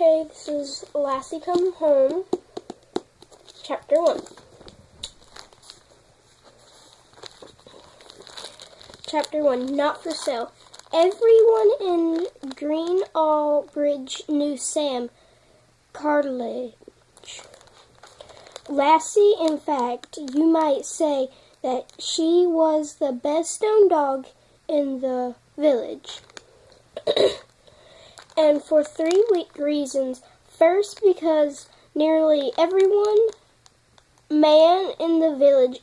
Okay, this is Lassie Come Home, Chapter 1. Chapter 1, Not for Sale. Everyone in Greenall Bridge knew Sam Cartledge. Lassie, in fact, you might say that she was the best known dog in the village. And for three reasons. First, because nearly everyone man in the village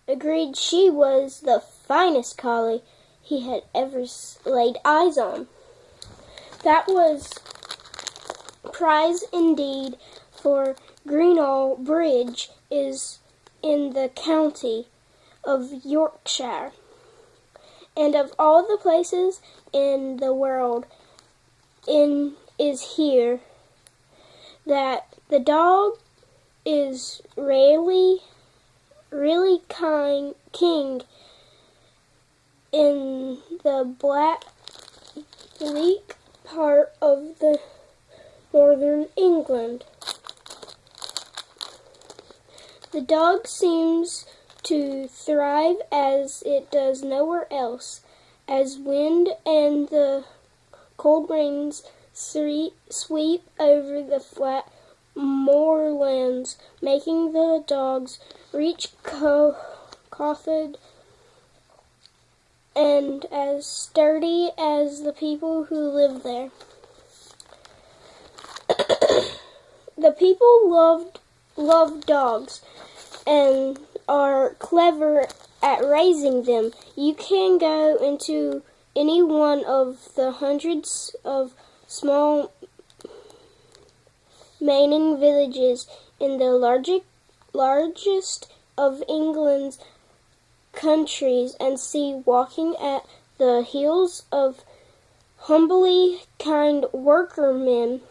agreed she was the finest collie he had ever laid eyes on. That was prize indeed, for Greenall Bridge is in the county of Yorkshire. And of all the places in the world, is here that the dog is really king in the bleak part of the northern England. The dog seems to thrive as it does nowhere else, as wind and the cold rains sweep over the flat moorlands, making the dogs reach clothed and as sturdy as the people who live there. The people love dogs and are clever at raising them. You can go into any one of the hundreds of small mining villages in the largest of England's countries and see walking at the heels of humbly kind workmen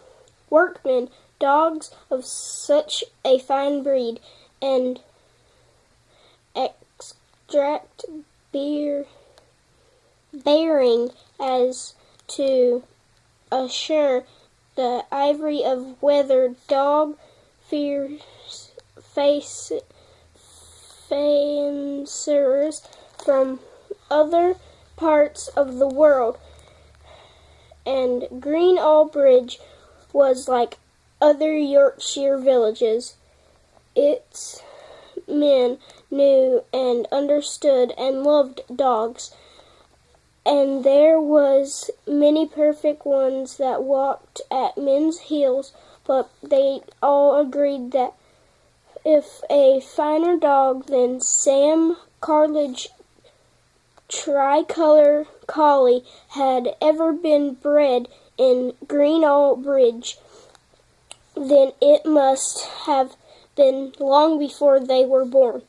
dogs of such a fine breed and extract bearing as to assure the ivory of weathered dog fanciers from other parts of the world. And Greenall Bridge was like other Yorkshire villages. Its men knew and understood and loved dogs, and there was many perfect ones that walked at men's heels, but they all agreed that if a finer dog than Sam Cartledge Tricolour Collie had ever been bred in Greenall Bridge, then it must have been long before they were born.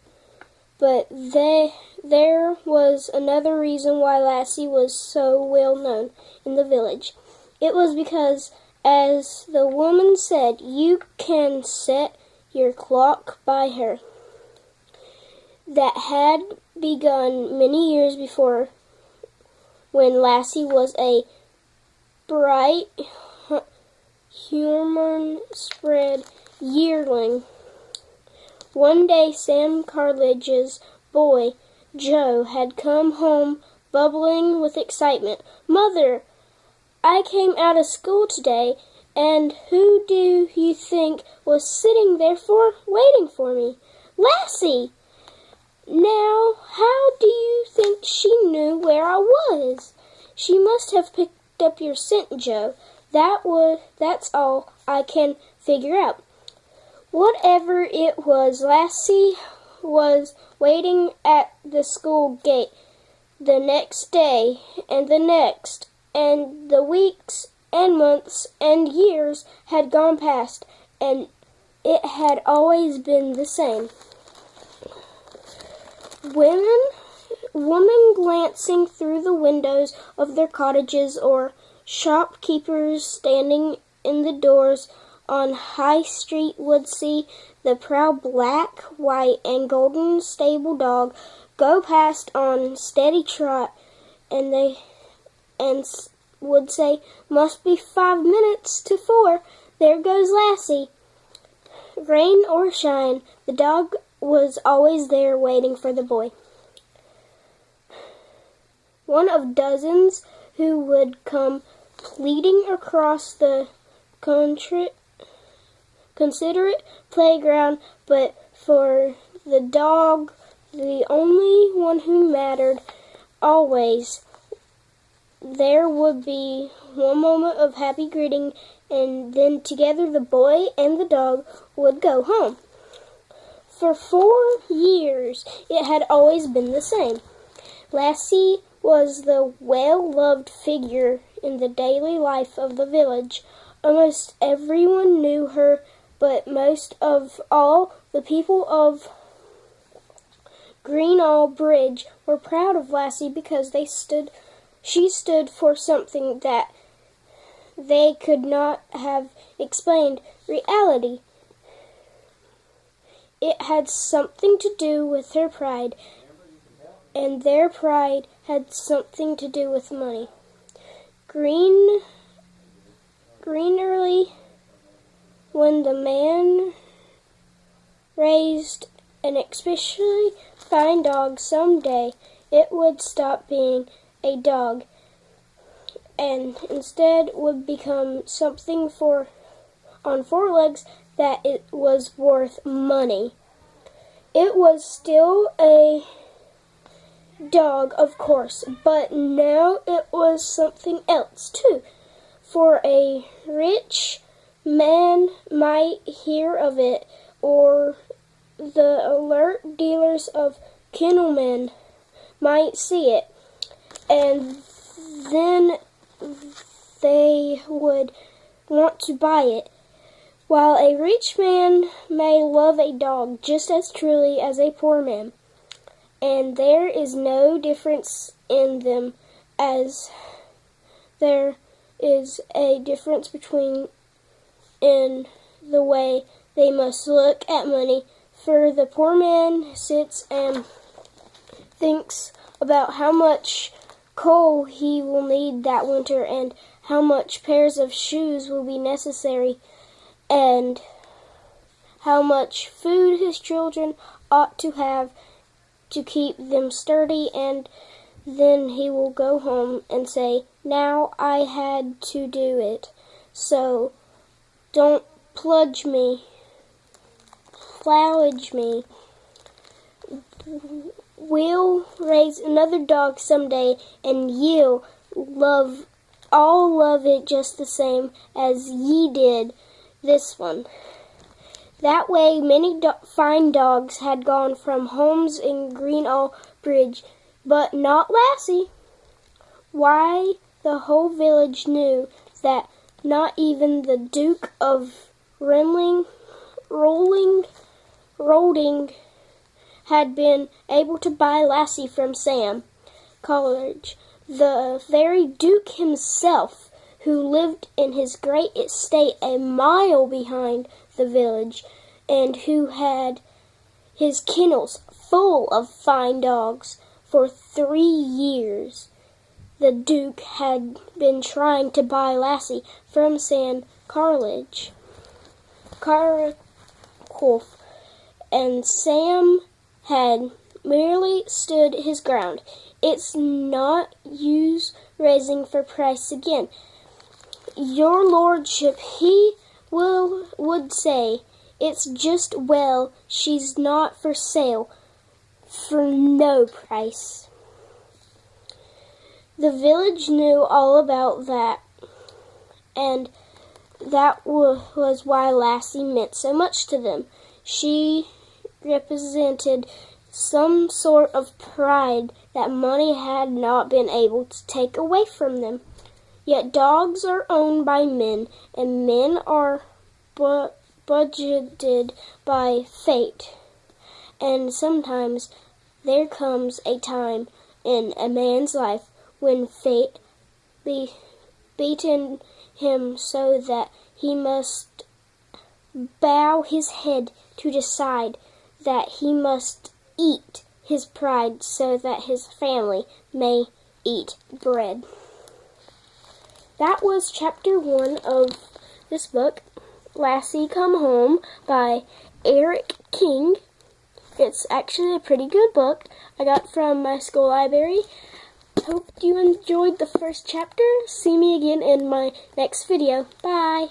But there was another reason why Lassie was so well known in the village. It was because, as the woman said, you can set your clock by her. That had begun many years before, when Lassie was a bright, hormone-spread yearling. One day Sam Cartledge's boy, Joe, had come home bubbling with excitement. "Mother, I came out of school today, and who do you think was sitting there waiting for me? Lassie! Now, how do you think she knew where I was? She must have picked up your scent, Joe. That's all I can figure out." Whatever it was, Lassie was waiting at the school gate the next day, and the next, and the weeks and months and years had gone past, and it had always been the same. Women glancing through the windows of their cottages, or shopkeepers standing in the doors on High Street would see the proud black, white, and golden stable dog go past on steady trot, and would say, "Must be 5 minutes to 4. There goes Lassie." Rain or shine, the dog was always there waiting for the boy. One of dozens who would come pleading across the considerate playground, but for the dog, the only one who mattered, always, there would be one moment of happy greeting, and then together the boy and the dog would go home. For 4 years, it had always been the same. Lassie was the well-loved figure in the daily life of the village. Almost everyone knew her, but most of all, the people of Greenall Bridge were proud of Lassie because she stood for something that they could not have explained: reality. It had something to do with her pride, and their pride had something to do with money. Greenerly, when the man raised an especially fine dog, someday it would stop being a dog and instead would become something on 4 legs that it was worth money. It was still a dog, of course, but now it was something else too, for a rich man might hear of it, or the alert dealers of kennelmen might see it, and then they would want to buy it. While a rich man may love a dog just as truly as a poor man, and there is no difference in them as there is a difference in the way they must look at money. For the poor man sits and thinks about how much coal he will need that winter, and how much pairs of shoes will be necessary, and how much food his children ought to have to keep them sturdy, and then he will go home and say, "Now I had to do it, so don't plowage me. We'll raise another dog someday, and ye'll all love it just the same as ye did this one." That way many fine dogs had gone from homes in Greenall Bridge, but not Lassie. Why, the whole village knew that not even the Duke of Rolding had been able to buy Lassie from Sam Coleridge, the very Duke himself, who lived in his great estate a mile behind the village, and who had his kennels full of fine dogs. For 3 years, the Duke had been trying to buy Lassie from Sam Coleridge, and Sam had merely stood his ground. "It's not use raising for price again, your lordship," he would say. "It's just well she's not for sale for no price." The village knew all about that, and that was why Lassie meant so much to them. She represented some sort of pride that money had not been able to take away from them. Yet dogs are owned by men, and men are budgeted by fate. And sometimes there comes a time in a man's life when fate beaten him so that he must bow his head to decide that he must eat his pride so that his family may eat bread. that was chapter 1 of this book, Lassie Come Home by Eric King. It's actually a pretty good book I got from my school library. Hope you enjoyed the first chapter. See me again in my next video. Bye!